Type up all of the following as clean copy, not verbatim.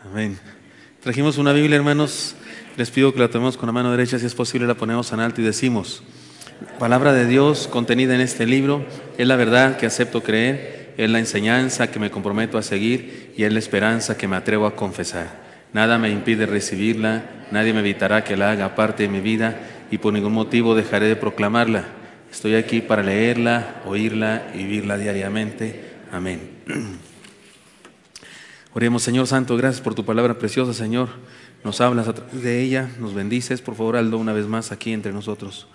Amén. Trajimos una Biblia, hermanos. Les pido que la tomemos con la mano derecha, si es posible la ponemos en alto y decimos: palabra de Dios contenida en este libro es la verdad que acepto creer, es la enseñanza que me comprometo a seguir y es la esperanza que me atrevo a confesar. Nada me impide recibirla, nadie me evitará que la haga parte de mi vida y por ningún motivo dejaré de proclamarla. Estoy aquí para leerla, oírla y vivirla diariamente. Amén. Oremos. Señor Santo, gracias por tu palabra preciosa, Señor. Nos hablas a través de ella, nos bendices. Por favor, hazlo una vez más aquí entre nosotros.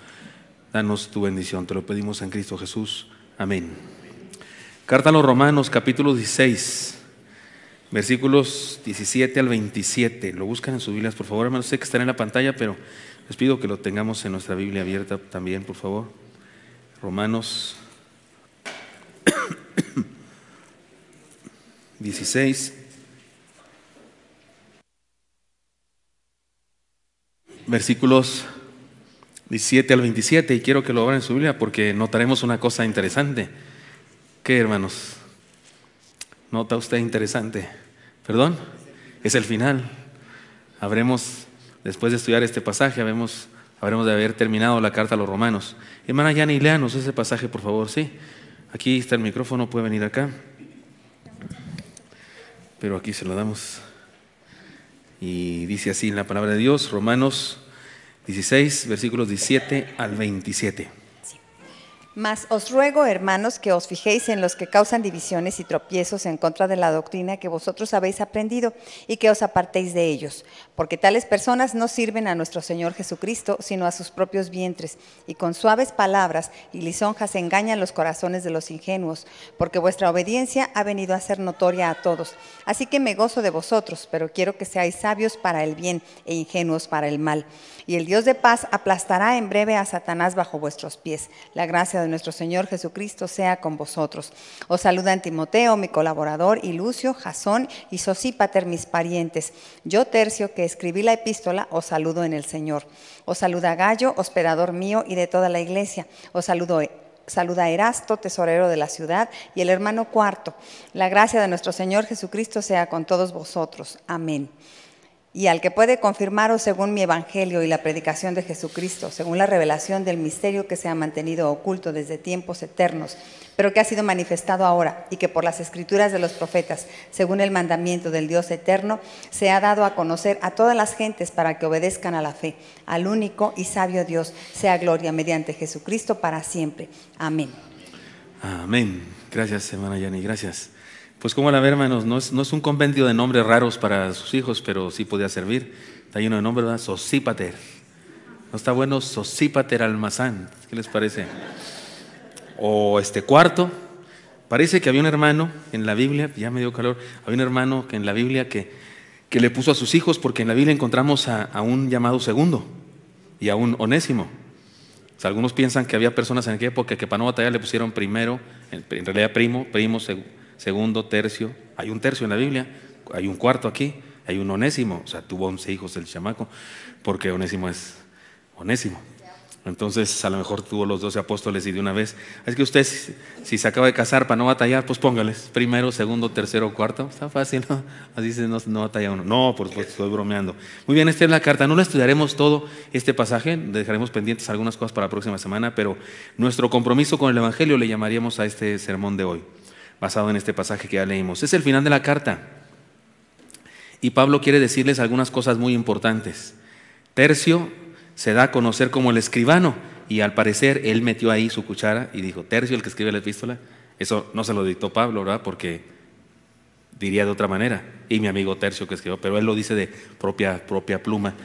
Danos tu bendición, te lo pedimos en Cristo Jesús. Amén. Carta a los Romanos, capítulo 16, versículos 17 al 27. Lo buscan en sus Biblias, por favor, hermanos. Sé que están en la pantalla, pero les pido que lo tengamos en nuestra Biblia abierta también, por favor. Romanos 16, versículos 17 al 27, y quiero que lo abran en su Biblia porque notaremos una cosa interesante. ¿Qué, hermanos? ¿Nota usted interesante? ¿Perdón? Es el final. Después de estudiar este pasaje, habremos de haber terminado la carta a los Romanos. Hermana Yani, léanos ese pasaje, por favor, ¿sí? Aquí está el micrófono, puede venir acá. Pero aquí se lo damos. Y dice así en la palabra de Dios, Romanos 16, versículos 17 al 27. Mas os ruego, hermanos, que os fijéis en los que causan divisiones y tropiezos en contra de la doctrina que vosotros habéis aprendido y que os apartéis de ellos, porque tales personas no sirven a nuestro Señor Jesucristo, sino a sus propios vientres, y con suaves palabras y lisonjas engañan los corazones de los ingenuos, porque vuestra obediencia ha venido a ser notoria a todos. Así que me gozo de vosotros, pero quiero que seáis sabios para el bien e ingenuos para el mal. Y el Dios de paz aplastará en breve a Satanás bajo vuestros pies. La gracia de nuestro Señor Jesucristo sea con vosotros. Os saludan Timoteo, mi colaborador, y Lucio, Jasón y Sosípater, mis parientes. Yo, Tercio, que escribí la epístola, os saludo en el Señor. Os saluda Gallo, hospedador mío y de toda la iglesia. Os saluda Erasto, tesorero de la ciudad, y el hermano Cuarto. La gracia de nuestro Señor Jesucristo sea con todos vosotros. Amén. Y al que puede confirmaros según mi evangelio y la predicación de Jesucristo, según la revelación del misterio que se ha mantenido oculto desde tiempos eternos, pero que ha sido manifestado ahora, y que por las escrituras de los profetas, según el mandamiento del Dios eterno, se ha dado a conocer a todas las gentes para que obedezcan a la fe. Al único y sabio Dios sea gloria mediante Jesucristo para siempre. Amén. Amén. Gracias, hermana Yani, gracias. Pues como la ve, hermanos, no es un compendio de nombres raros para sus hijos, pero sí podía servir. Está lleno de nombres, ¿verdad? Sosípater. ¿No está bueno? Sosípater Almazán. ¿Qué les parece? O Cuarto. Parece que había un hermano en la Biblia, ya me dio calor, había un hermano que en la Biblia que le puso a sus hijos, porque en la Biblia encontramos a un llamado Segundo y a un Onésimo. O sea, algunos piensan que había personas en aquella época que para no batallar le pusieron primero, en realidad primo, segundo, tercio. Hay un tercio en la Biblia, hay un cuarto aquí, hay un Onésimo. O sea, tuvo 11 hijos el chamaco, porque Onésimo es Onésimo. Entonces, a lo mejor tuvo los 12 apóstoles y de una vez. Es que usted, si se acaba de casar para no batallar, pues póngales primero, segundo, tercero, cuarto. Está fácil, ¿no? Así se no batalla uno. No, por supuesto, estoy bromeando. Muy bien, esta es la carta. No la estudiaremos todo este pasaje, dejaremos pendientes algunas cosas para la próxima semana, pero nuestro compromiso con el Evangelio le llamaríamos a este sermón de hoy, basado en este pasaje que ya leímos. Es el final de la carta y Pablo quiere decirles algunas cosas muy importantes. Tercio se da a conocer como el escribano, y al parecer él metió ahí su cuchara y dijo: Tercio, el que escribe la epístola. Eso no se lo dictó Pablo, ¿verdad? Porque diría de otra manera, y mi amigo Tercio que escribió, pero él lo dice de propia pluma.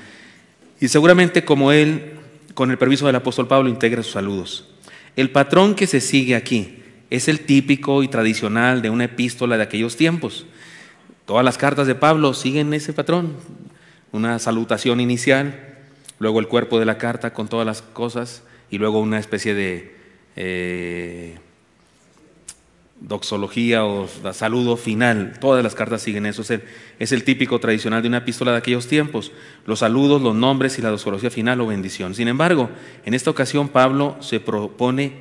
Y seguramente como él, con el permiso del apóstol Pablo, integra sus saludos. El patrón que se sigue aquí es el típico y tradicional de una epístola de aquellos tiempos. Todas las cartas de Pablo siguen ese patrón: una salutación inicial, luego el cuerpo de la carta con todas las cosas, y luego una especie de doxología o saludo final. Todas las cartas siguen eso. Es el típico tradicional de una epístola de aquellos tiempos. Los saludos, los nombres y la doxología final o bendición. Sin embargo, en esta ocasión Pablo se propone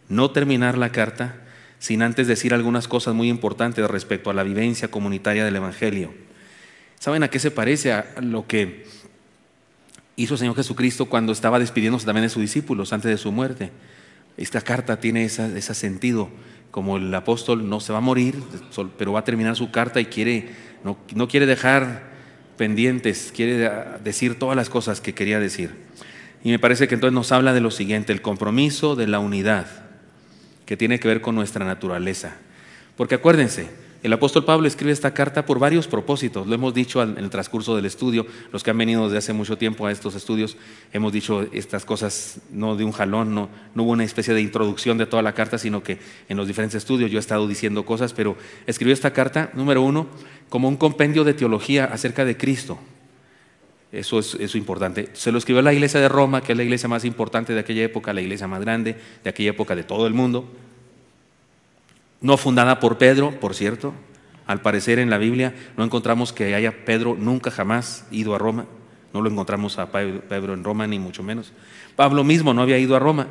no terminar la carta sin antes decir algunas cosas muy importantes respecto a la vivencia comunitaria del Evangelio. ¿Saben a qué se parece? A lo que hizo el Señor Jesucristo cuando estaba despidiéndose también de sus discípulos antes de su muerte. Esta carta tiene ese sentido, como el apóstol no se va a morir, pero va a terminar su carta y no quiere dejar pendientes, quiere decir todas las cosas que quería decir. Y me parece que entonces nos habla de lo siguiente: el compromiso de la unidad, que tiene que ver con nuestra naturaleza. Porque acuérdense, el apóstol Pablo escribe esta carta por varios propósitos. Lo hemos dicho en el transcurso del estudio. Los que han venido desde hace mucho tiempo a estos estudios, hemos dicho estas cosas no de un jalón, no hubo una especie de introducción de toda la carta, sino que en los diferentes estudios yo he estado diciendo cosas, pero escribió esta carta, número 1, como un compendio de teología acerca de Cristo. Eso es importante. Se lo escribió a la iglesia de Roma, que es la iglesia más importante de aquella época, la iglesia más grande de aquella época de todo el mundo. No fundada por Pedro, por cierto. Al parecer en la Biblia no encontramos que haya Pedro nunca jamás ido a Roma. No lo encontramos a Pedro en Roma, ni mucho menos. Pablo mismo no había ido a Roma.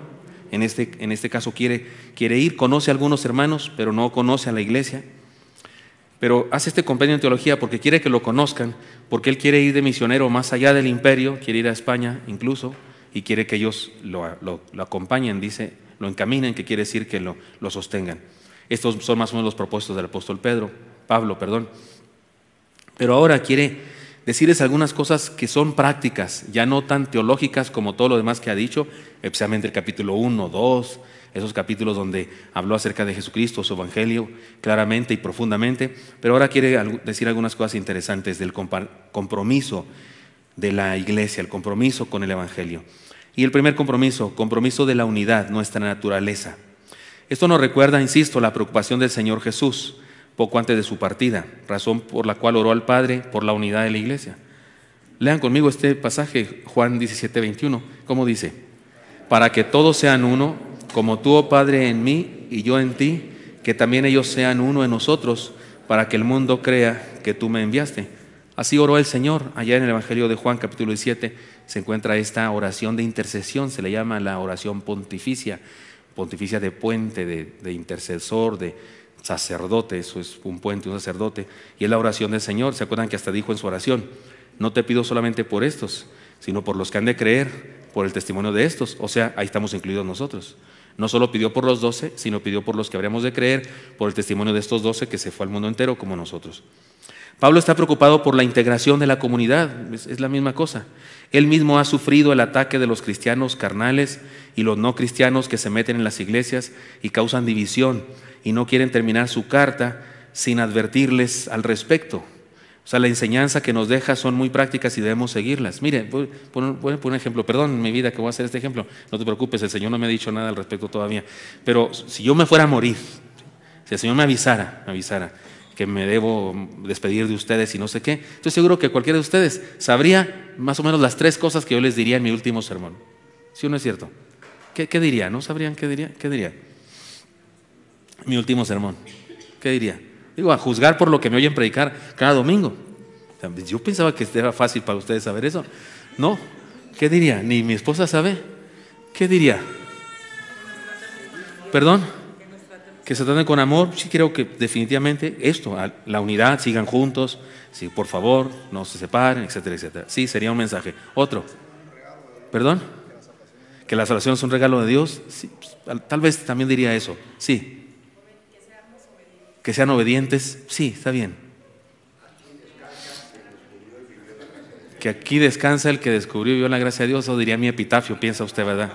En este caso quiere ir, conoce a algunos hermanos, pero no conoce a la iglesia. Pero hace este compendio en teología porque quiere que lo conozcan, porque él quiere ir de misionero más allá del imperio, quiere ir a España incluso, y quiere que ellos lo acompañen, dice, lo encaminen, que quiere decir que lo sostengan. Estos son más o menos los propósitos del apóstol Pablo. Pero ahora quiere decirles algunas cosas que son prácticas, ya no tan teológicas como todo lo demás que ha dicho, especialmente el capítulo 1, 2, esos capítulos donde habló acerca de Jesucristo, su evangelio, claramente y profundamente, pero ahora quiere decir algunas cosas interesantes del compromiso de la iglesia, el compromiso con el evangelio. Y el primer compromiso de la unidad, nuestra naturaleza. Esto nos recuerda, insisto, la preocupación del Señor Jesús poco antes de su partida, razón por la cual oró al Padre por la unidad de la iglesia. Lean conmigo este pasaje, Juan 17:21. ¿Cómo dice? Para que todos sean uno, como tú, oh Padre, en mí y yo en ti, que también ellos sean uno en nosotros, para que el mundo crea que tú me enviaste. Así oró el Señor. Allá en el Evangelio de Juan, capítulo 17, se encuentra esta oración de intercesión, se le llama la oración pontificia de puente, de intercesor, de sacerdote. Eso es un puente, un sacerdote, y es la oración del Señor. ¿Se acuerdan que hasta dijo en su oración: no te pido solamente por estos, sino por los que han de creer por el testimonio de estos? O sea, ahí estamos incluidos nosotros. No solo pidió por los 12, sino pidió por los que habríamos de creer por el testimonio de estos 12 que se fue al mundo entero como nosotros. Pablo está preocupado por la integración de la comunidad, es la misma cosa. Él mismo ha sufrido el ataque de los cristianos carnales y los no cristianos que se meten en las iglesias y causan división y no quieren terminar su carta sin advertirles al respecto. O sea, la enseñanza que nos deja son muy prácticas y debemos seguirlas. Mire, voy a poner un ejemplo. Perdón, mi vida, que voy a hacer este ejemplo. No te preocupes, el Señor no me ha dicho nada al respecto todavía. Pero si yo me fuera a morir, si el Señor me avisara que me debo despedir de ustedes y no sé qué, estoy seguro que cualquiera de ustedes sabría más o menos las 3 cosas que yo les diría en mi último sermón. ¿Sí o no es cierto? ¿Qué diría? ¿No sabrían qué diría? ¿Qué diría? Mi último sermón. ¿Qué diría? Digo, a juzgar por lo que me oyen predicar cada domingo. O sea, yo pensaba que era fácil para ustedes saber eso. No. ¿Qué diría? Ni mi esposa sabe. ¿Qué diría? ¿Perdón? Que se traten con amor. Sí, creo que definitivamente esto, la unidad, sigan juntos, sí, por favor, no se separen, etcétera, etcétera. Sí, sería un mensaje. Otro. ¿Perdón? Que la salvación es un regalo de Dios. Sí, tal vez también diría eso. Sí. Que sean obedientes. Sí, está bien. Que aquí descansa el que descubrió y vio la gracia de Dios. Eso diría mi epitafio, piensa usted, ¿verdad?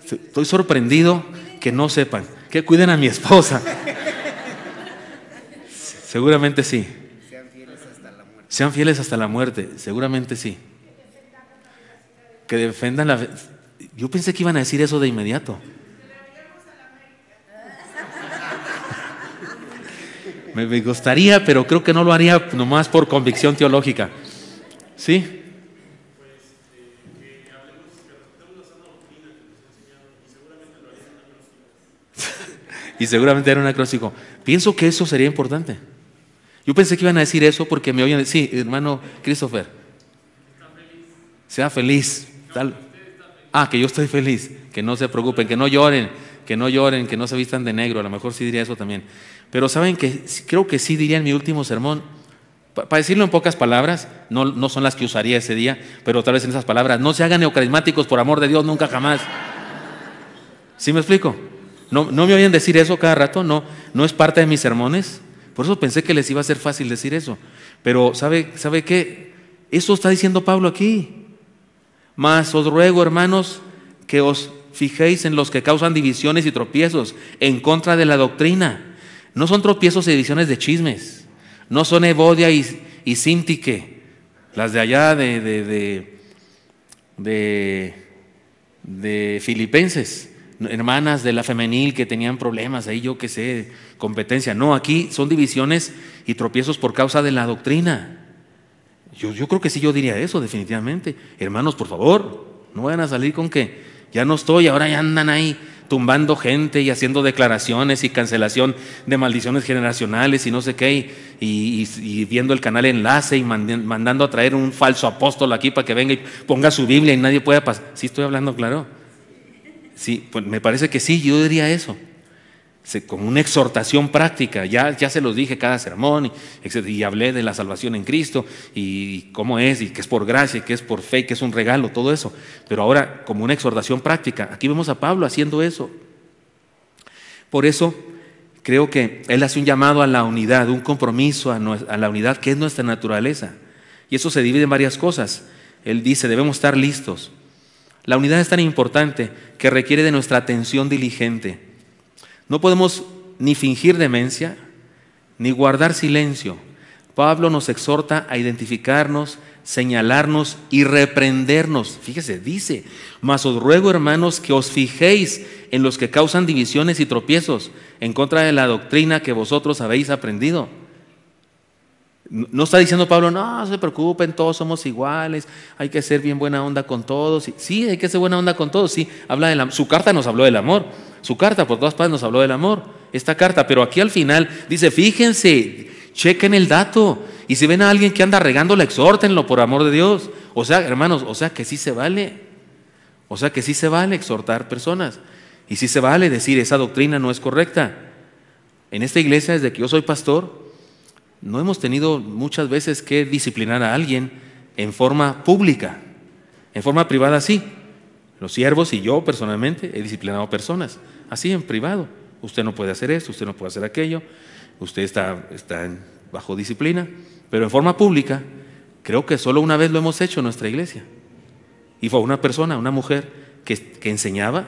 Estoy sorprendido que no sepan. Que cuiden a mi esposa. Seguramente sí. Sean fieles hasta la muerte. Seguramente sí. Que defendan la... Yo pensé que iban a decir eso de inmediato. Me gustaría, pero creo que no lo haría nomás por convicción teológica. ¿Sí? Y seguramente era un acróstico. Pienso que eso sería importante. Yo pensé que iban a decir eso porque me oyen decir, sí, hermano Christopher, sea feliz. Tal. Que yo estoy feliz, que no se preocupen, que no lloren, que no se vistan de negro. A lo mejor sí diría eso también. Pero saben que creo que sí diría en mi último sermón, para decirlo en pocas palabras, no son las que usaría ese día, pero tal vez en esas palabras, no se hagan neocarismáticos, por amor de Dios, nunca jamás. ¿Sí me explico? No me oyen decir eso cada rato, no es parte de mis sermones. Por eso pensé que les iba a ser fácil decir eso. Pero ¿sabe qué? Eso está diciendo Pablo aquí. Mas os ruego, hermanos, que os fijéis en los que causan divisiones y tropiezos en contra de la doctrina. No son tropiezos y divisiones de chismes. No son Evodia y Sintique, las de allá de Filipenses, hermanas de la femenil que tenían problemas ahí, yo qué sé, competencia. No, aquí son divisiones y tropiezos por causa de la doctrina. Yo creo que sí, yo diría eso definitivamente. Hermanos, por favor, no vayan a salir con que ya no estoy, ahora ya andan ahí tumbando gente y haciendo declaraciones y cancelación de maldiciones generacionales y no sé qué, y viendo el canal Enlace y mandando a traer un falso apóstol aquí para que venga y ponga su Biblia y nadie pueda pasar. ¿Sí estoy hablando claro? Sí, pues me parece que sí, yo diría eso. Como una exhortación práctica, ya se los dije cada sermón y hablé de la salvación en Cristo y cómo es y que es por gracia y que es por fe y que es un regalo, todo eso, pero ahora como una exhortación práctica. Aquí vemos a Pablo haciendo eso. Por eso creo que él hace un llamado a la unidad, un compromiso a la unidad que es nuestra naturaleza, y eso se divide en varias cosas. Él dice, debemos estar listos. La unidad es tan importante que requiere de nuestra atención diligente. No podemos ni fingir demencia, ni guardar silencio. Pablo nos exhorta a identificarnos, señalarnos y reprendernos. Fíjese, dice, mas os ruego, hermanos, que os fijéis en los que causan divisiones y tropiezos en contra de la doctrina que vosotros habéis aprendido. No está diciendo Pablo, no se preocupen, todos somos iguales, hay que ser bien buena onda con todos. Sí, hay que ser buena onda con todos. Sí, su carta nos habló del amor. Su carta por todas partes nos habló del amor, esta carta, pero aquí al final dice, fíjense, chequen el dato, y si ven a alguien que anda regándola, exhórtenlo por amor de Dios. O sea, hermanos, que sí se vale, que sí se vale exhortar personas, y sí se vale decir, esa doctrina no es correcta. En esta iglesia, desde que yo soy pastor, no hemos tenido muchas veces que disciplinar a alguien en forma pública, en forma privada sí. Los siervos y yo personalmente he disciplinado personas, así en privado. Usted no puede hacer esto, usted no puede hacer aquello, usted está bajo disciplina, pero en forma pública, creo que solo una vez lo hemos hecho en nuestra iglesia. Y fue una persona, una mujer que enseñaba,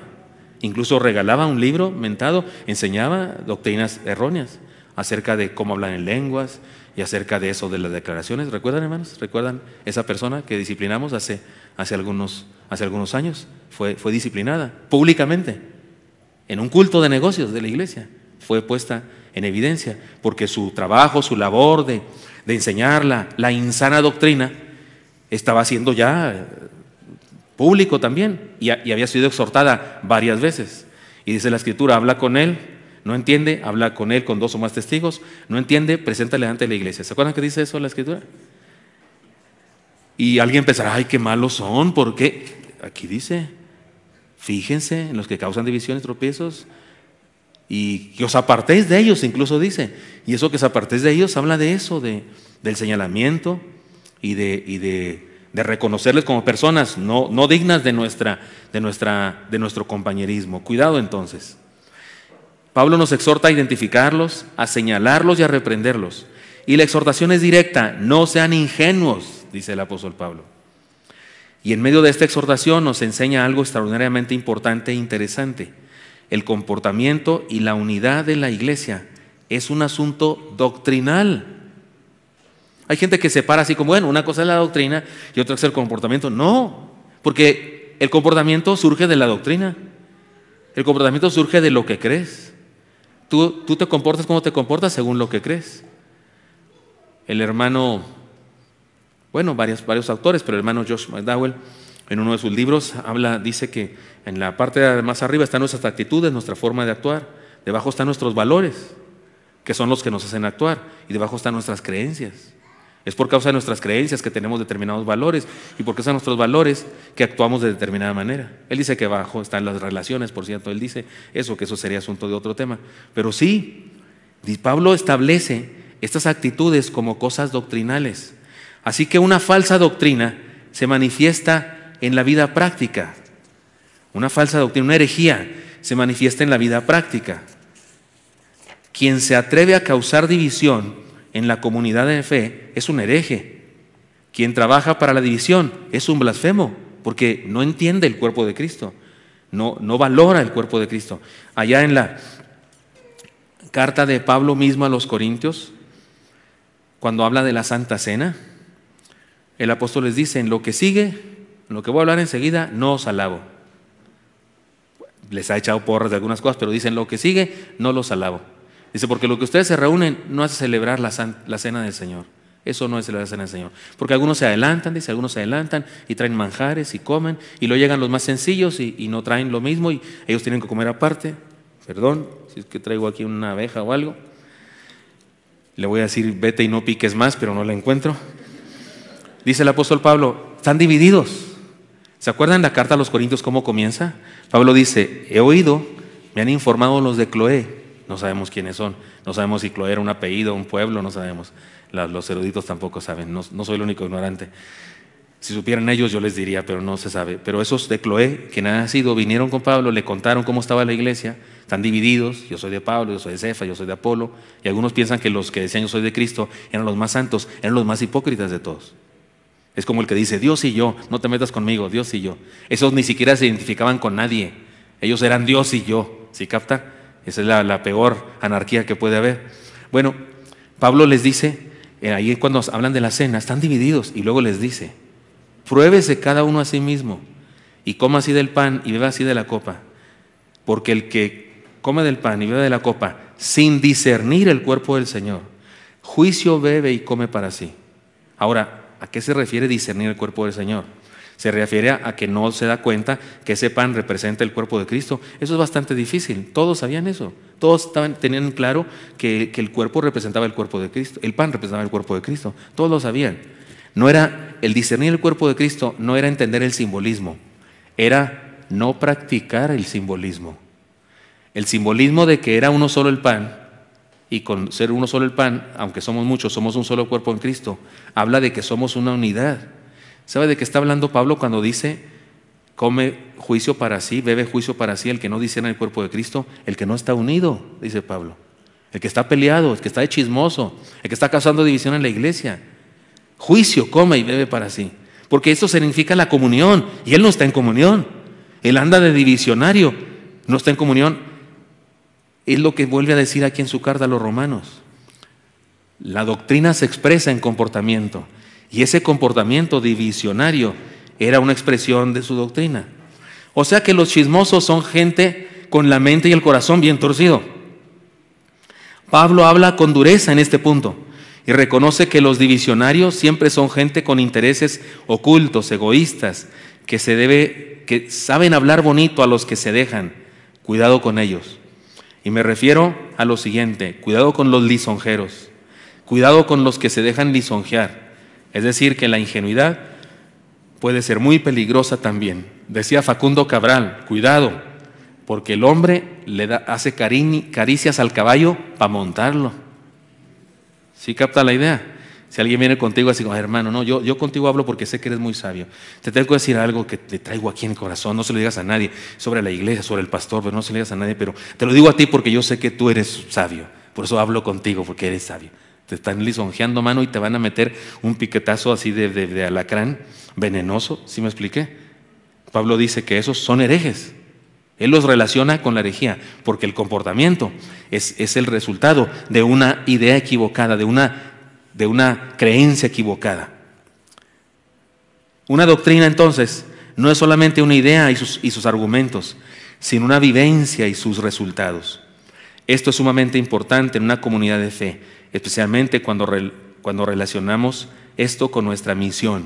incluso regalaba un libro mentado, enseñaba doctrinas erróneas acerca de cómo hablan en lenguas y acerca de eso de las declaraciones. ¿Recuerdan, hermanos? ¿Recuerdan esa persona que disciplinamos hace algunos años? Fue disciplinada públicamente en un culto de negocios de la iglesia. Fue puesta en evidencia porque su trabajo, su labor de enseñar la insana doctrina estaba siendo ya público también y había sido exhortada varias veces. Y dice la Escritura, habla con él, no entiende, habla con él con 2 o más testigos, no entiende, preséntale ante la iglesia. ¿Se acuerdan que dice eso la Escritura? Y alguien pensará, ay, qué malos son, ¿por qué? Aquí dice, fíjense en los que causan divisiones, tropiezos, y que os apartéis de ellos, incluso dice. Y eso que os apartéis de ellos habla de eso, del señalamiento y de reconocerles como personas no dignas de nuestro compañerismo. Cuidado entonces. Pablo nos exhorta a identificarlos, a señalarlos y a reprenderlos. Y la exhortación es directa, no sean ingenuos, dice el apóstol Pablo. Y en medio de esta exhortación nos enseña algo extraordinariamente importante e interesante. El comportamiento y la unidad de la iglesia es un asunto doctrinal. Hay gente que separa así como, bueno, una cosa es la doctrina y otra es el comportamiento. No, porque el comportamiento surge de la doctrina. El comportamiento surge de lo que crees. Tú te comportas como te comportas según lo que crees. El hermano, varios autores, pero el hermano Josh McDowell, en uno de sus libros, dice que en la parte de más arriba están nuestras actitudes, nuestra forma de actuar. Debajo están nuestros valores, que son los que nos hacen actuar, y debajo están nuestras creencias. Es por causa de nuestras creencias que tenemos determinados valores, y por causa de nuestros valores que actuamos de determinada manera. Él dice que abajo están las relaciones, por cierto, él dice eso, que eso sería asunto de otro tema. Pero sí, Pablo establece estas actitudes como cosas doctrinales. Así que una falsa doctrina se manifiesta en la vida práctica. Una falsa doctrina, una herejía, se manifiesta en la vida práctica. Quien se atreve a causar división en la comunidad de fe es un hereje. Quien trabaja para la división es un blasfemo, porque no entiende el cuerpo de Cristo, no valora el cuerpo de Cristo. Allá en la carta de Pablo mismo a los Corintios, cuando habla de la Santa Cena, el apóstol les dice: en lo que sigue, en lo que voy a hablar enseguida, no os alabo. Les ha echado porras de algunas cosas, pero dicen: lo que sigue, no los alabo. Dice: porque lo que ustedes se reúnen no hace celebrar la cena del Señor. Eso no es celebrar la cena del Señor. Porque algunos se adelantan, dice, algunos se adelantan y traen manjares y comen, y luego llegan los más sencillos y no traen lo mismo, y ellos tienen que comer aparte. Perdón, si es que traigo aquí una abeja o algo. Le voy a decir: vete y no piques más, pero no la encuentro. Dice el apóstol Pablo: están divididos. ¿Se acuerdan la carta a los Corintios cómo comienza? Pablo dice: he oído, me han informado los de Cloé. No sabemos quiénes son, no sabemos si Cloé era un apellido, un pueblo, no sabemos. Los eruditos tampoco saben, no soy el único ignorante. Si supieran ellos yo les diría, pero no se sabe. Pero esos de Cloé, que han nacido, vinieron con Pablo, le contaron cómo estaba la iglesia. Están divididos: yo soy de Pablo, yo soy de Cefa, yo soy de Apolo. Y algunos piensan que los que decían yo soy de Cristo eran los más santos, eran los más hipócritas de todos. Es como el que dice: Dios y yo, no te metas conmigo, Dios y yo. Esos ni siquiera se identificaban con nadie, ellos eran Dios y yo. ¿Sí capta? Esa es la peor anarquía que puede haber. Bueno, Pablo les dice, ahí cuando hablan de la cena, están divididos, y luego les dice: pruébese cada uno a sí mismo, y coma así del pan y beba así de la copa, porque el que come del pan y bebe de la copa sin discernir el cuerpo del Señor, juicio bebe y come para sí. Ahora, ¿a qué se refiere discernir el cuerpo del Señor? Se refiere a que no se da cuenta que ese pan representa el cuerpo de Cristo. Eso es bastante difícil. Todos sabían eso. Todos tenían claro que el cuerpo representaba el cuerpo de Cristo. El pan representaba el cuerpo de Cristo. Todos lo sabían. No era el discernir el cuerpo de Cristo, no era entender el simbolismo. Era no practicar el simbolismo. El simbolismo de que era uno solo el pan, y con ser uno solo el pan, aunque somos muchos, somos un solo cuerpo en Cristo, habla de que somos una unidad. ¿Sabe de qué está hablando Pablo cuando dice: come juicio para sí, bebe juicio para sí el que no discierne el cuerpo de Cristo? El que no está unido, dice Pablo. El que está peleado, el que está de chismoso, el que está causando división en la iglesia. Juicio, come y bebe para sí. Porque esto significa la comunión, y él no está en comunión. Él anda de divisionario, no está en comunión. Es lo que vuelve a decir aquí en su carta a los romanos. La doctrina se expresa en comportamiento, y ese comportamiento divisionario era una expresión de su doctrina. O sea que los chismosos son gente con la mente y el corazón bien torcido. Pablo habla con dureza en este punto y reconoce que los divisionarios siempre son gente con intereses ocultos, egoístas, que saben hablar bonito a los que se dejan. Cuidado con ellos. Y me refiero a lo siguiente: cuidado con los lisonjeros, cuidado con los que se dejan lisonjear. Es decir, que la ingenuidad puede ser muy peligrosa también. Decía Facundo Cabral: cuidado, porque el hombre hace caricias al caballo para montarlo. ¿Sí capta la idea? Si alguien viene contigo así como: hermano, no, yo contigo hablo porque sé que eres muy sabio. Te tengo que decir algo que te traigo aquí en el corazón. No se lo digas a nadie, sobre la iglesia, sobre el pastor, pero no se lo digas a nadie. Pero te lo digo a ti porque yo sé que tú eres sabio. Por eso hablo contigo, porque eres sabio. Te están lisonjeando, mano, y te van a meter un piquetazo así de alacrán venenoso. ¿Sí me expliqué? Pablo dice que esos son herejes. Él los relaciona con la herejía, porque el comportamiento es el resultado de una idea equivocada, de una creencia equivocada. Una doctrina, entonces, no es solamente una idea y sus argumentos, sino una vivencia y sus resultados. Esto es sumamente importante en una comunidad de fe, especialmente cuando relacionamos esto con nuestra misión.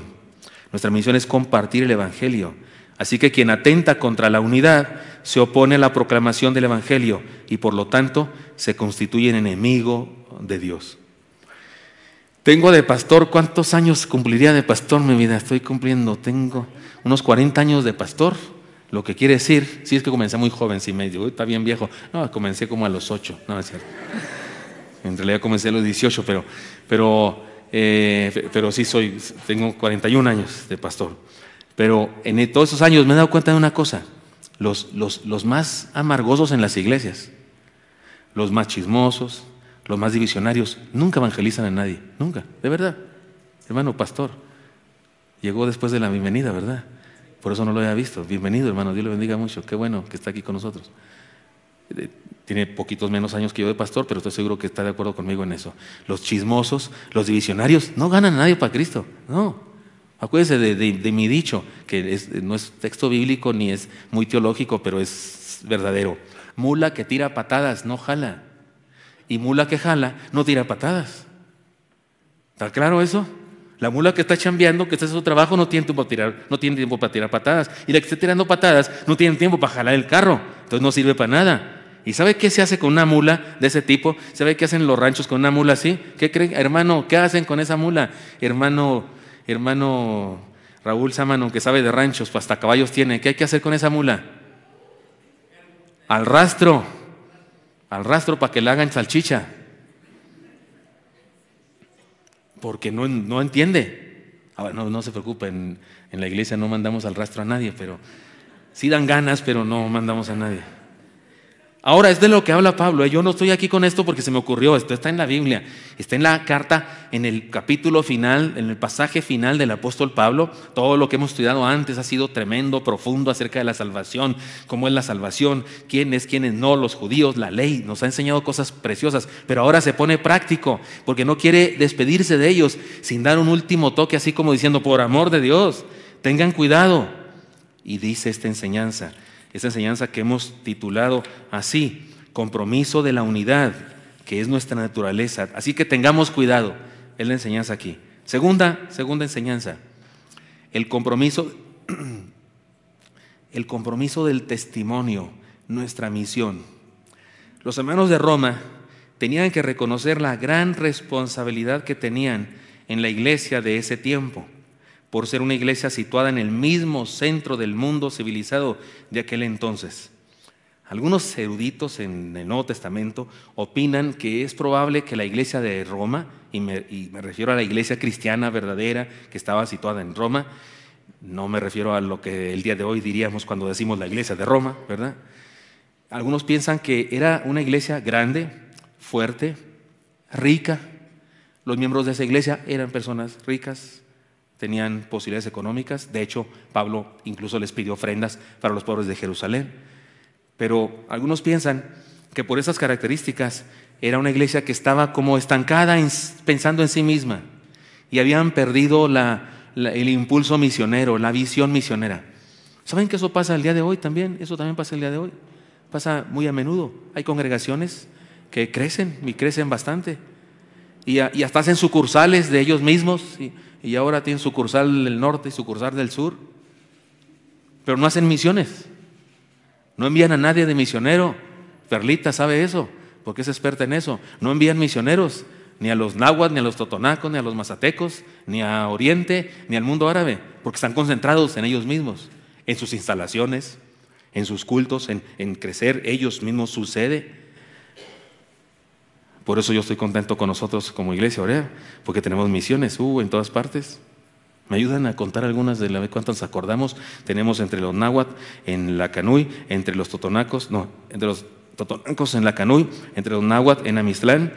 Nuestra misión es compartir el Evangelio. Así que quien atenta contra la unidad se opone a la proclamación del Evangelio y por lo tanto se constituye en enemigo de Dios. Tengo de pastor, ¿cuántos años cumpliría de pastor mi vida? Tengo unos 40 años de pastor, lo que quiere decir, sí es que comencé muy joven, si me digo, está bien viejo, no, comencé como a los 8, no es cierto, en realidad comencé a los 18, pero sí tengo 41 años de pastor, pero en todos esos años me he dado cuenta de una cosa, los más amargosos en las iglesias, los más chismosos, los más divisionarios, nunca evangelizan a nadie, nunca, de verdad. Hermano pastor, llegó después de la bienvenida, ¿verdad? Por eso no lo había visto. Bienvenido, hermano, Dios le bendiga mucho, qué bueno que está aquí con nosotros. Tiene poquitos menos años que yo de pastor, pero estoy seguro que está de acuerdo conmigo en eso. Los chismosos, los divisionarios, no ganan a nadie para Cristo, no. Acuérdense de mi dicho, que no es texto bíblico ni es muy teológico, pero es verdadero. Mula que tira patadas, no jala. Y mula que jala, no tira patadas. ¿Está claro eso? La mula que está chambeando, que está haciendo su trabajo, no tiene tiempo para tirar patadas. Y la que está tirando patadas, no tiene tiempo para jalar el carro. Entonces no sirve para nada. ¿Y sabe qué se hace con una mula de ese tipo? ¿Sabe qué hacen los ranchos con una mula así? ¿Qué creen? Hermano, ¿qué hacen con esa mula? Hermano Raúl Sámano, que sabe de ranchos, pues hasta caballos tiene. ¿Qué hay que hacer con esa mula? Al rastro para que le hagan salchicha, porque no entiende. Ahora, no se preocupen, en la iglesia no mandamos al rastro a nadie, pero sí dan ganas, pero no mandamos a nadie. Ahora, es de lo que habla Pablo. Yo no estoy aquí con esto porque se me ocurrió, esto está en la Biblia, está en la carta, en el capítulo final, en el pasaje final del apóstol Pablo. Todo lo que hemos estudiado antes ha sido tremendo, profundo acerca de la salvación, cómo es la salvación, quiénes no, los judíos, la ley, nos ha enseñado cosas preciosas, pero ahora se pone práctico porque no quiere despedirse de ellos sin dar un último toque, así como diciendo, por amor de Dios, tengan cuidado. Y dice esta enseñanza que hemos titulado así, compromiso de la unidad, que es nuestra naturaleza. Así que tengamos cuidado, es la enseñanza aquí. Segunda enseñanza, el compromiso del testimonio, nuestra misión. Los hermanos de Roma tenían que reconocer la gran responsabilidad que tenían en la iglesia de ese tiempo, por ser una iglesia situada en el mismo centro del mundo civilizado de aquel entonces. Algunos eruditos en el Nuevo Testamento opinan que es probable que la iglesia de Roma, y me refiero a la iglesia cristiana verdadera que estaba situada en Roma, no me refiero a lo que el día de hoy diríamos cuando decimos la iglesia de Roma, ¿verdad? Algunos piensan que era una iglesia grande, fuerte, rica. Los miembros de esa iglesia eran personas ricas, tenían posibilidades económicas. De hecho, Pablo incluso les pidió ofrendas para los pobres de Jerusalén. Pero algunos piensan que por esas características era una iglesia que estaba como estancada pensando en sí misma y habían perdido el impulso misionero, la visión misionera. ¿Saben que eso pasa el día de hoy también? Eso también pasa el día de hoy. Pasa muy a menudo. Hay congregaciones que crecen y crecen bastante y hasta hacen sucursales de ellos mismos y ahora tienen sucursal del norte y sucursal del sur, pero no hacen misiones, no envían a nadie de misionero. Perlita sabe eso, porque es experta en eso. No envían misioneros, ni a los náhuatl, ni a los totonacos, ni a los mazatecos, ni a Oriente, ni al mundo árabe, porque están concentrados en ellos mismos, en sus instalaciones, en sus cultos, en crecer ellos mismos su sede. Por eso yo estoy contento con nosotros como iglesia, ¿verdad? Porque tenemos misiones en todas partes. ¿Me ayudan a contar algunas de la vez cuántas nos acordamos? Tenemos entre los náhuatl en la Canuy, entre los totonacos en la Canuy, entre los náhuatl en Amistlán,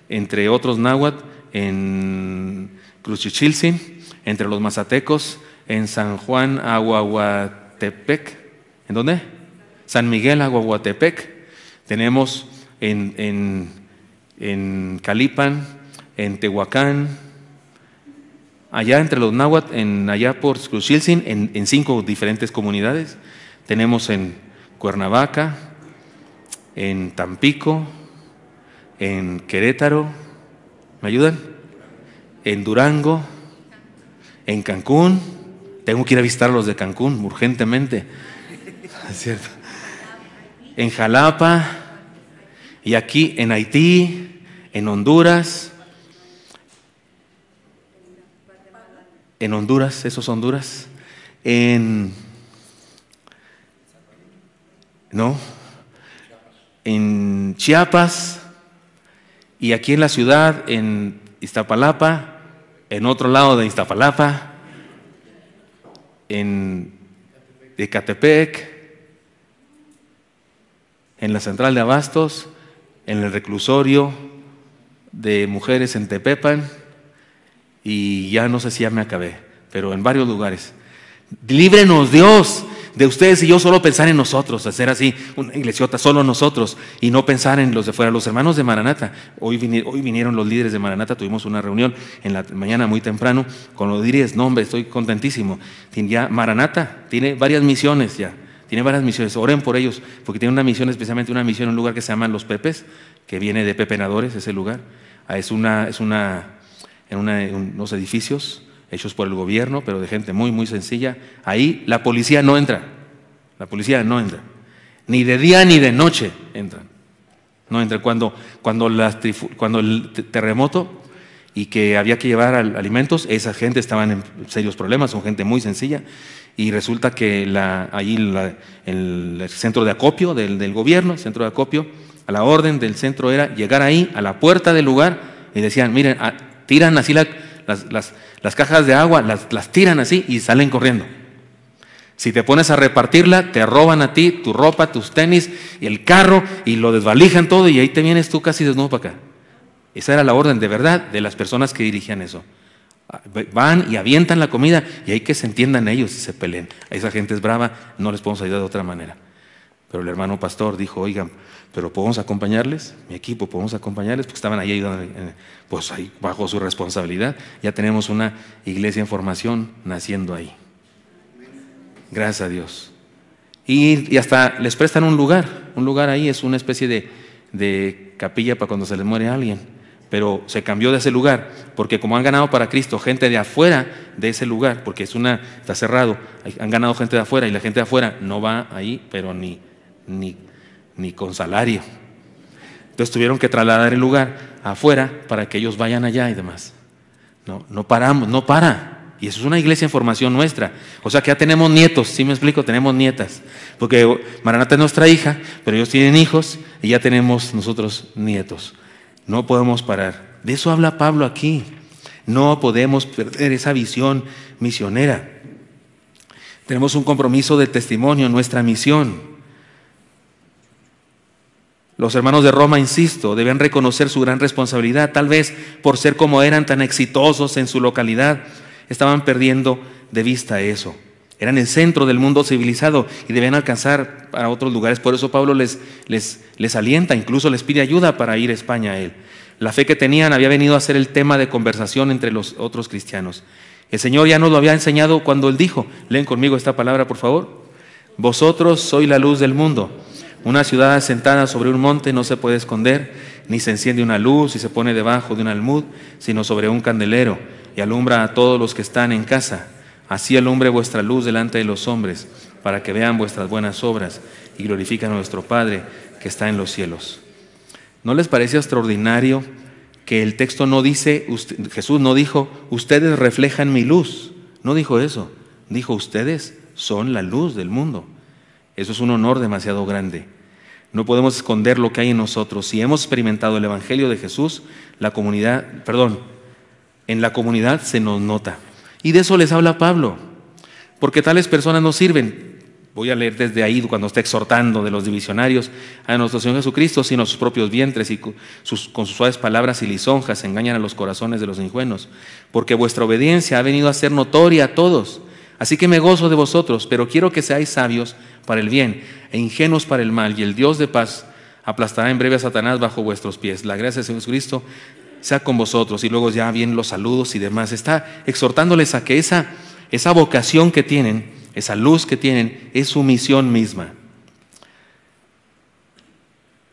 entre otros náhuatl en Cruchichilsin, entre los mazatecos en San Juan Aguaguatepec. ¿En dónde? San Miguel Aguaguatepec. Tenemos en Calipan, en Tehuacán, allá entre los náhuatl, allá por Cruchilsin, en 5 diferentes comunidades. Tenemos en Cuernavaca, en Tampico, en Querétaro, ¿me ayudan? En Durango, en Cancún, Tengo que ir a visitar a los de Cancún urgentemente. Es cierto. En Jalapa, y aquí en Haití, en Honduras. En Honduras, esos Honduras. En Chiapas, y aquí en la ciudad, en Iztapalapa, en otro lado de Iztapalapa, en Ecatepec, en la central de Abastos, en el reclusorio de mujeres en Tepepan, y ya no sé si ya me acabé, pero en varios lugares. Líbrenos Dios de ustedes y yo solo pensar en nosotros, hacer así una iglesiota, solo nosotros, y no pensar en los de fuera. Los hermanos de Maranata, hoy vinieron los líderes de Maranata, tuvimos una reunión en la mañana muy temprano con los líderes. No, hombre, estoy contentísimo. Ya Maranata tiene varias misiones ya. Tiene varias misiones, oren por ellos, porque tiene una misión, especialmente una misión en un lugar que se llama Los Pepes, que viene de pepenadores, ese lugar. Es en unos edificios hechos por el gobierno, pero de gente muy, muy sencilla. Ahí la policía no entra, ni de día ni de noche entran. No entran. Cuando el terremoto y que había que llevar alimentos, esa gente estaban en serios problemas, son gente muy sencilla. Y resulta que el centro de acopio del gobierno, el centro de acopio, a la orden del centro era llegar ahí a la puerta del lugar y decían, miren, tiran así las cajas de agua, las tiran así y salen corriendo. Si te pones a repartirla, te roban a ti tu ropa, tus tenis y el carro, y lo desvalijan todo, y ahí te vienes tú casi desnudo para acá. Esa era la orden de verdad de las personas que dirigían eso. Van y avientan la comida, y hay que se entiendan ellos y se peleen. Esa gente es brava, no les podemos ayudar de otra manera. Pero el hermano pastor dijo, oigan, pero ¿podemos acompañarles? Mi equipo, ¿podemos acompañarles? Porque estaban ahí ayudando, pues ahí bajo su responsabilidad. Ya tenemos una iglesia en formación naciendo ahí. Gracias a Dios. Y hasta les prestan un lugar ahí, es una especie de capilla para cuando se les muere alguien. Pero se cambió de ese lugar, porque como han ganado para Cristo gente de afuera de ese lugar, porque está cerrado, han ganado gente de afuera, y la gente de afuera no va ahí, pero ni con salario. Entonces tuvieron que trasladar el lugar afuera para que ellos vayan allá y demás. No paramos, no para. Y eso es una iglesia en formación nuestra. O sea que ya tenemos nietos, ¿sí me explico? Tenemos nietas. Porque Maranata es nuestra hija, pero ellos tienen hijos y ya tenemos nosotros nietos. No podemos parar. De eso habla Pablo aquí. No podemos perder esa visión misionera. Tenemos un compromiso de testimonio en nuestra misión. Los hermanos de Roma, insisto, deben reconocer su gran responsabilidad. Tal vez por ser como eran tan exitosos en su localidad, estaban perdiendo de vista eso. Eran el centro del mundo civilizado y debían alcanzar a otros lugares. Por eso Pablo les alienta, incluso les pide ayuda para ir a España a él. La fe que tenían había venido a ser el tema de conversación entre los otros cristianos. El Señor ya nos lo había enseñado cuando Él dijo, leen conmigo esta palabra por favor, vosotros sois la luz del mundo. Una ciudad asentada sobre un monte no se puede esconder, ni se enciende una luz y se pone debajo de un almud, sino sobre un candelero, y alumbra a todos los que están en casa. Así alumbre vuestra luz delante de los hombres, para que vean vuestras buenas obras y glorifiquen a nuestro Padre que está en los cielos. ¿No les parece extraordinario que el texto no dice, Jesús no dijo, ustedes reflejan mi luz? No dijo eso, dijo, ustedes son la luz del mundo. Eso es un honor demasiado grande. No podemos esconder lo que hay en nosotros. Si hemos experimentado el Evangelio de Jesús, en la comunidad se nos nota. Y de eso les habla Pablo, porque tales personas no sirven. Voy a leer desde ahí cuando está exhortando de los divisionarios a nuestro Señor Jesucristo, sino a sus propios vientres, y con sus suaves palabras y lisonjas engañan a los corazones de los ingenuos, porque vuestra obediencia ha venido a ser notoria a todos. Así que me gozo de vosotros, pero quiero que seáis sabios para el bien e ingenuos para el mal, y el Dios de paz aplastará en breve a Satanás bajo vuestros pies. La gracia de Jesucristo sea con vosotros. Y luego ya vienen los saludos y demás. Está exhortándoles a que esa vocación que tienen, esa luz que tienen, es su misión misma.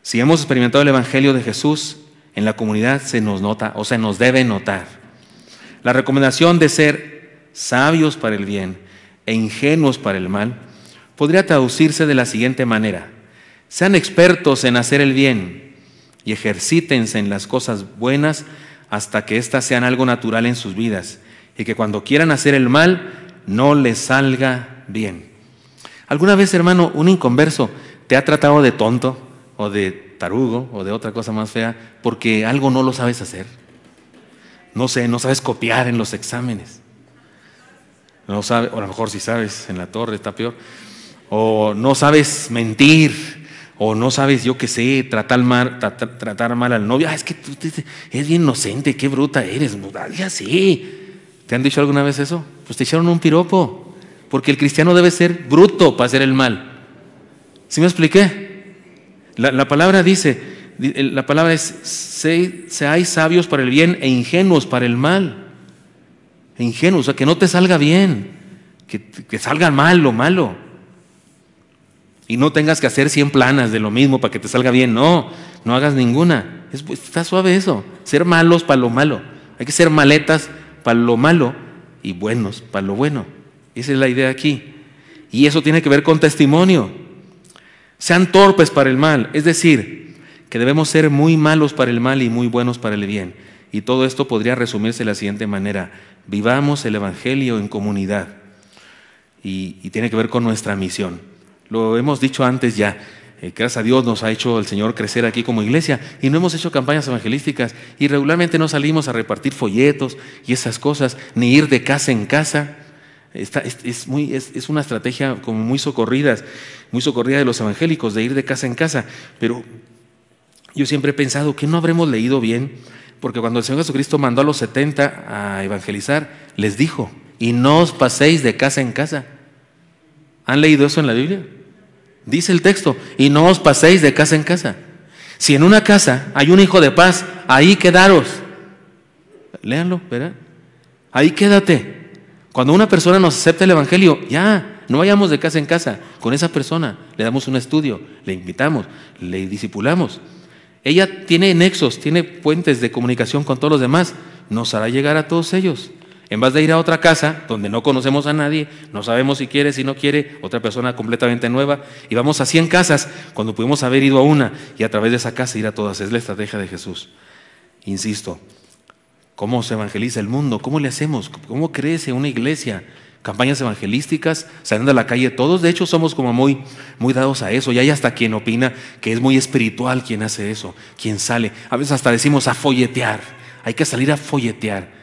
Si hemos experimentado el Evangelio de Jesús, en la comunidad se nos nota, o se nos debe notar. La recomendación de ser sabios para el bien e ingenuos para el mal, podría traducirse de la siguiente manera: sean expertos en hacer el bien y ejercítense en las cosas buenas hasta que éstas sean algo natural en sus vidas, y que cuando quieran hacer el mal, no les salga bien. ¿Alguna vez, hermano, un inconverso te ha tratado de tonto o de tarugo o de otra cosa más fea porque algo no lo sabes hacer? No sé, no sabes copiar en los exámenes. No sabes, o a lo mejor si sabes, en la torre está peor. O no sabes mentir, o no sabes, yo qué sé, tratar mal al novio. Es que tú eres bien inocente, qué bruta eres. Ya sí. ¿Te han dicho alguna vez eso? Pues te echaron un piropo, porque el cristiano debe ser bruto para hacer el mal. ¿Sí me expliqué? La palabra dice, la palabra es: seáis sabios para el bien e ingenuos para el mal. E ingenuos, o sea, que no te salga bien, que salga mal lo malo. Y no tengas que hacer 100 planas de lo mismo para que te salga bien. No hagas ninguna. Está suave eso. Ser malos para lo malo. Hay que ser maletas para lo malo y buenos para lo bueno. Esa es la idea aquí. Y eso tiene que ver con testimonio. Sean torpes para el mal. Es decir, que debemos ser muy malos para el mal y muy buenos para el bien. Y todo esto podría resumirse de la siguiente manera: vivamos el Evangelio en comunidad. Y tiene que ver con nuestra misión. Lo hemos dicho antes ya. Gracias a Dios nos ha hecho el Señor crecer aquí como iglesia y no hemos hecho campañas evangelísticas y regularmente no salimos a repartir folletos y esas cosas, ni ir de casa en casa. Es una estrategia como muy socorrida de los evangélicos, de ir de casa en casa. Pero yo siempre he pensado que no habremos leído bien, porque cuando el Señor Jesucristo mandó a los 70 a evangelizar, les dijo: y no os paséis de casa en casa. ¿Han leído eso en la Biblia? Dice el texto: y no os paséis de casa en casa. Si en una casa hay un hijo de paz, ahí quedaros. Léanlo, ¿verdad? Ahí quédate. Cuando una persona nos acepta el Evangelio, ya, no vayamos de casa en casa con esa persona. Le damos un estudio, le invitamos, le discipulamos. Ella tiene nexos, tiene puentes de comunicación con todos los demás. Nos hará llegar a todos ellos. En vez de ir a otra casa donde no conocemos a nadie, no sabemos si quiere, si no quiere, otra persona completamente nueva, y vamos a 100 casas cuando pudimos haber ido a una y a través de esa casa ir a todas. Es la estrategia de Jesús. Insisto, ¿cómo se evangeliza el mundo? ¿Cómo le hacemos? ¿Cómo crece una iglesia? Campañas evangelísticas, saliendo a la calle todos. De hecho somos como muy dados a eso, y hay hasta quien opina que es muy espiritual quien hace eso, quien sale. A veces hasta decimos a folletear. Hay que salir a folletear.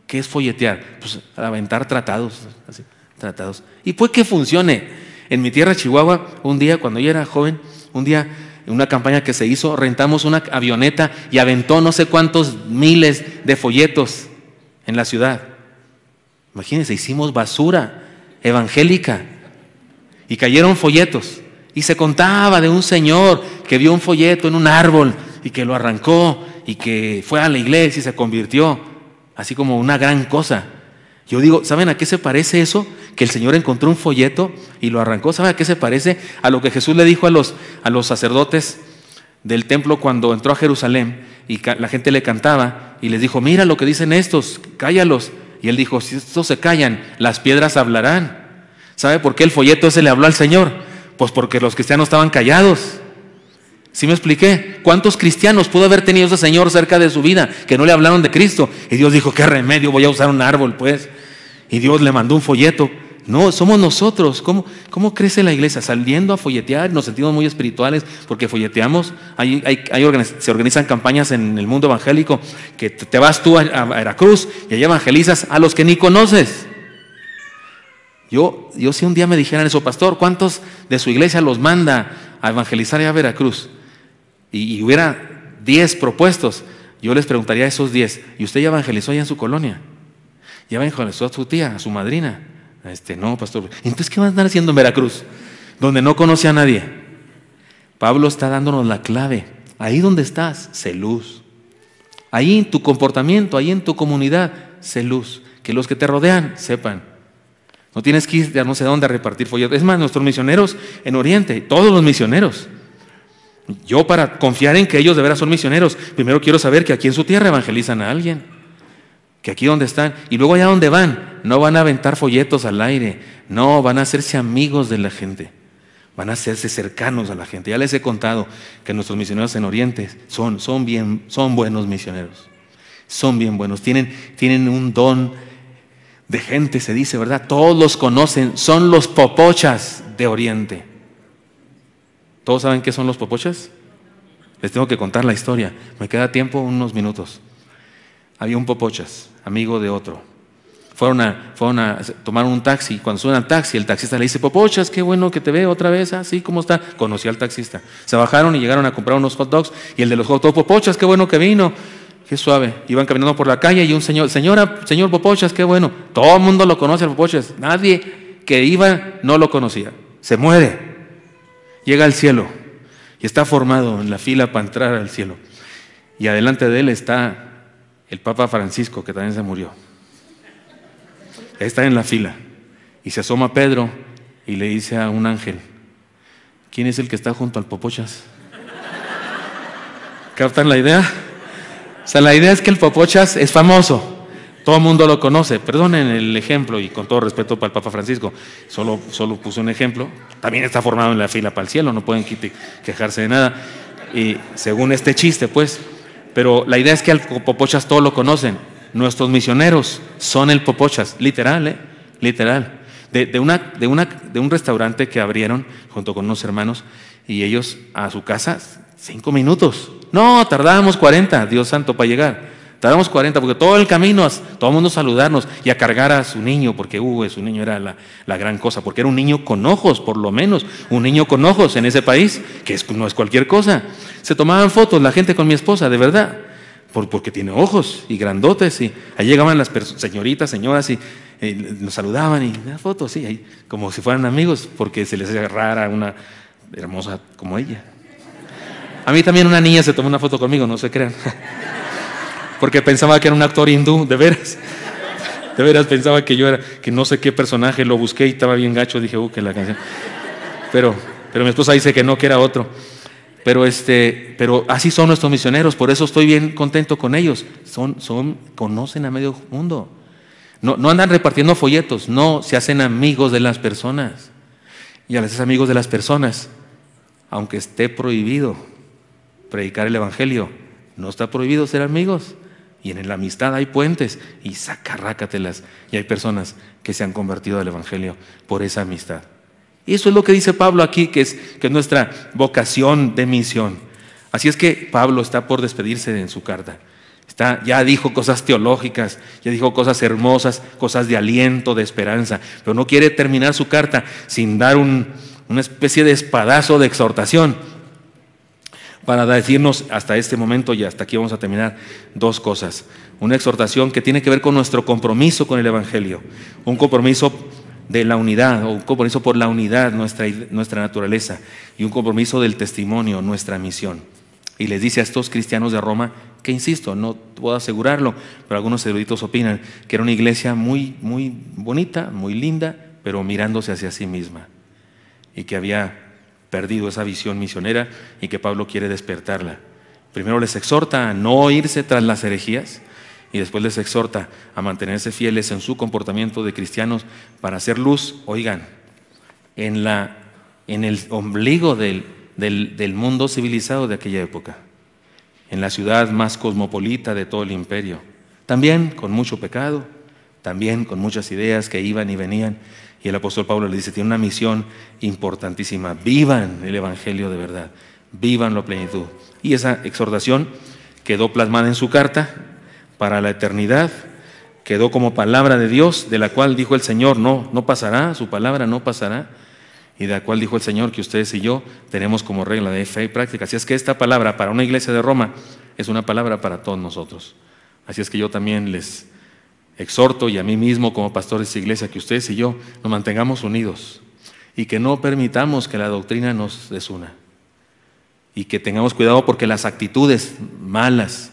¿Qué es folletear? Pues aventar tratados, así, tratados. Y pues que funcione. En mi tierra, Chihuahua, un día cuando yo era joven, en una campaña que se hizo, rentamos una avioneta y aventó no sé cuántos miles de folletos en la ciudad. Imagínense, hicimos basura evangélica y cayeron folletos. Y se contaba de un señor que vio un folleto en un árbol y que lo arrancó y que fue a la iglesia y se convirtió. Así como una gran cosa. Yo digo, ¿saben a qué se parece eso? Que el Señor encontró un folleto y lo arrancó. ¿Saben a qué se parece? A lo que Jesús le dijo a los sacerdotes del templo cuando entró a Jerusalén y la gente le cantaba y les dijo: mira lo que dicen estos, cállalos. Y él dijo: si estos se callan, las piedras hablarán. ¿Sabe por qué el folleto ese le habló al Señor? Pues porque los cristianos estaban callados. ¿Sí me expliqué? ¿Cuántos cristianos pudo haber tenido ese señor cerca de su vida que no le hablaron de Cristo? Y Dios dijo: ¿qué remedio? Voy a usar un árbol, pues. Y Dios le mandó un folleto. No, somos nosotros. ¿Cómo crece la iglesia? Saliendo a folletear, nos sentimos muy espirituales porque folleteamos. Se organizan campañas en el mundo evangélico que te vas tú a Veracruz y allá evangelizas a los que ni conoces. Yo si un día me dijeran eso: pastor, ¿cuántos de su iglesia los manda a evangelizar allá a Veracruz? Y hubiera 10 propuestos, yo les preguntaría a esos 10: ¿y usted ya evangelizó allá en su colonia? ¿Ya evangelizó a su tía, a su madrina? No, pastor. Entonces, ¿qué van a estar haciendo en Veracruz? Donde no conoce a nadie. Pablo está dándonos la clave. Ahí donde estás, sé luz. Ahí en tu comportamiento, ahí en tu comunidad, sé luz. Que los que te rodean sepan. No tienes que ir a no sé dónde a repartir folletos. Es más, nuestros misioneros en Oriente, todos los misioneros. Yo, para confiar en que ellos de veras son misioneros, primero quiero saber que aquí en su tierra evangelizan a alguien. que aquí donde están, y luego allá donde van, no van a aventar folletos al aire, no, van a hacerse amigos de la gente, van a hacerse cercanos a la gente. Ya les he contado que nuestros misioneros en Oriente son buenos misioneros, son bien buenos, tienen un don de gente, se dice, ¿verdad? Todos los conocen, son los popochas de Oriente. ¿Todos saben qué son los popochas? Les tengo que contar la historia, me queda tiempo, unos minutos. Había un popochas, amigo de otro. Fueron a tomar un taxi. Cuando suben al taxi, el taxista le dice: Popochas, qué bueno que te veo otra vez. ¿Así cómo está? Conocí al taxista. Se bajaron y llegaron a comprar unos hot dogs. Y el de los hot dogs: Popochas, qué bueno que vino. Qué suave. Iban caminando por la calle y un señor: señor Popochas, qué bueno. Todo el mundo lo conoce al Popochas. Nadie que iba no lo conocía. Se muere. Llega al cielo y está formado en la fila para entrar al cielo. Y adelante de él está el Papa Francisco, que también se murió. Está en la fila y se asoma Pedro y le dice a un ángel: ¿quién es el que está junto al Popochas? ¿Captan la idea? O sea, la idea es que el Popochas es famoso, todo el mundo lo conoce. Perdonen el ejemplo y con todo respeto para el Papa Francisco, solo puse un ejemplo. También está formado en la fila para el cielo, no pueden quejarse de nada. Y según este chiste, pues, pero la idea es que al Popochas todos lo conocen. Nuestros misioneros son el Popochas, literal, literal. De un restaurante que abrieron junto con unos hermanos, y ellos a su casa 5 minutos. No, tardábamos 40, Dios santo, para llegar. Tardamos 40 porque todo el camino, todo el mundo saludarnos y a cargar a su niño, porque su niño era la gran cosa, porque era un niño con ojos, por lo menos, un niño con ojos en ese país, que no es cualquier cosa. Se tomaban fotos la gente con mi esposa, de verdad, porque tiene ojos y grandotes, y ahí llegaban las señoritas, señoras, y nos saludaban y las fotos, sí, ahí, como si fueran amigos, porque se les hacía rara una hermosa como ella. A mí también una niña se tomó una foto conmigo, no se crean, porque pensaba que era un actor hindú, de veras pensaba que yo era, que no sé qué personaje, lo busqué y estaba bien gacho, dije, que la canción, pero mi esposa dice que no, que era otro. Pero así son nuestros misioneros, por eso estoy bien contento con ellos. Conocen a medio mundo. No andan repartiendo folletos, no, se hacen amigos de las personas. Y al hacerse amigos de las personas, aunque esté prohibido predicar el evangelio, no está prohibido ser amigos. Y en la amistad hay puentes y sacarrácatelas. Y hay personas que se han convertido al evangelio por esa amistad. Y eso es lo que dice Pablo aquí, que es nuestra vocación de misión. Así es que Pablo está por despedirse en su carta. Ya dijo cosas teológicas, ya dijo cosas hermosas, cosas de aliento, de esperanza, pero no quiere terminar su carta sin dar una especie de espadazo de exhortación para decirnos hasta este momento, y hasta aquí vamos a terminar, 2 cosas. Una exhortación que tiene que ver con nuestro compromiso con el evangelio, un compromiso de la unidad, o un compromiso por la unidad, nuestra naturaleza, y un compromiso del testimonio, nuestra misión. Y les dice a estos cristianos de Roma, que insisto, no puedo asegurarlo, pero algunos eruditos opinan que era una iglesia muy, muy bonita, muy linda, pero mirándose hacia sí misma, y que había perdido esa visión misionera y que Pablo quiere despertarla. Primero les exhorta a no irse tras las herejías, y después les exhorta a mantenerse fieles en su comportamiento de cristianos para hacer luz, oigan, en el ombligo del mundo civilizado de aquella época, en la ciudad más cosmopolita de todo el imperio, también con mucho pecado, también con muchas ideas que iban y venían, y el apóstol Pablo le dice, tiene una misión importantísima: vivan el evangelio de verdad, vívanlo a plenitud. Y esa exhortación quedó plasmada en su carta para la eternidad, quedó como palabra de Dios, de la cual dijo el Señor, no pasará, su palabra no pasará, y de la cual dijo el Señor que ustedes y yo tenemos como regla de fe y práctica. Así es que esta palabra para una iglesia de Roma es una palabra para todos nosotros. Así es que yo también les exhorto, y a mí mismo como pastor de esta iglesia, que ustedes y yo nos mantengamos unidos y que no permitamos que la doctrina nos desuna, y que tengamos cuidado porque las actitudes malas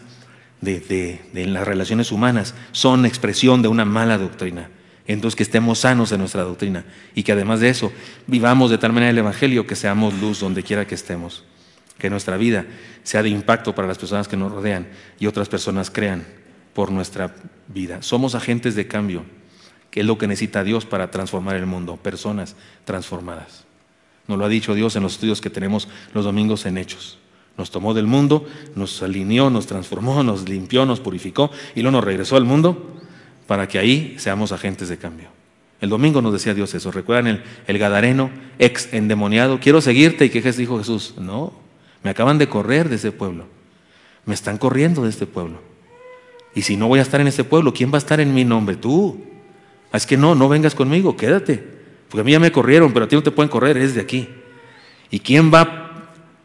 de las relaciones humanas son expresión de una mala doctrina. Entonces, que estemos sanos en nuestra doctrina, y que además de eso vivamos de tal manera el evangelio que seamos luz donde quiera que estemos, que nuestra vida sea de impacto para las personas que nos rodean y otras personas crean por nuestra vida. Somos agentes de cambio, que es lo que necesita Dios para transformar el mundo, personas transformadas. Nos lo ha dicho Dios en los estudios que tenemos los domingos en Hechos. Nos tomó del mundo, nos alineó, nos transformó, nos limpió, nos purificó y luego nos regresó al mundo para que ahí seamos agentes de cambio. El domingo nos decía Dios eso. ¿Recuerdan el gadareno, ex endemoniado? Quiero seguirte. ¿Y qué dijo Jesús? No, me acaban de correr de ese pueblo. Me están corriendo de este pueblo. Y si no voy a estar en este pueblo, ¿quién va a estar en mi nombre? Tú. Es que no vengas conmigo, quédate. Porque a mí ya me corrieron, pero a ti no te pueden correr, eres de aquí. ¿Y quién va a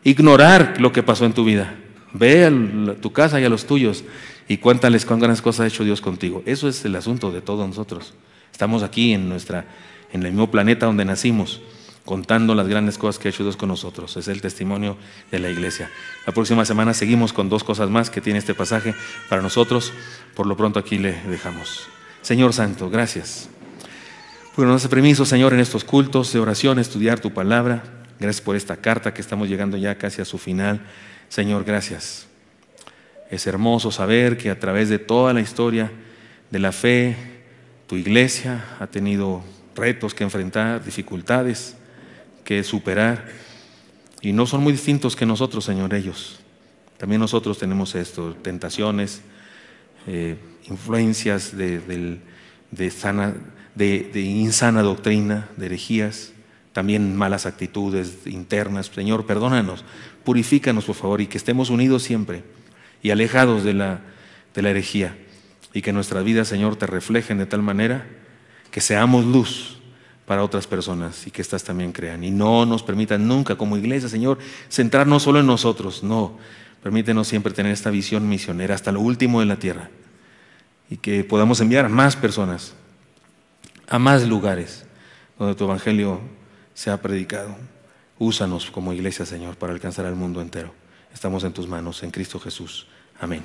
ignorar lo que pasó en tu vida? Ve a tu casa y a los tuyos y cuéntales cuán grandes cosas ha hecho Dios contigo. Eso es el asunto de todos nosotros. Estamos aquí en el mismo planeta donde nacimos, contando las grandes cosas que ha hecho Dios con nosotros. Es el testimonio de la iglesia. La próxima semana seguimos con 2 cosas más que tiene este pasaje para nosotros. Por lo pronto aquí le dejamos. Señor Santo, gracias. Bueno, nos hace permiso, Señor, en estos cultos de oración, estudiar tu palabra. Gracias por esta carta que estamos llegando ya casi a su final. Señor, gracias. Es hermoso saber que a través de toda la historia de la fe, tu iglesia ha tenido retos que enfrentar, dificultades que superar, y no son muy distintos que nosotros, Señor, ellos. También nosotros tenemos esto, tentaciones, influencias de insana doctrina, de herejías, también malas actitudes internas. Señor, perdónanos, purifícanos por favor, y que estemos unidos siempre y alejados de la herejía, y que nuestras vidas, Señor, te reflejen de tal manera que seamos luz para otras personas y que éstas también crean. Y no nos permitan nunca como iglesia, Señor, centrarnos solo en nosotros. No, permítenos siempre tener esta visión misionera hasta lo último de la tierra, y que podamos enviar a más personas, a más lugares donde tu evangelio sea predicado. Úsanos como iglesia, Señor, para alcanzar al mundo entero. Estamos en tus manos, en Cristo Jesús. Amén.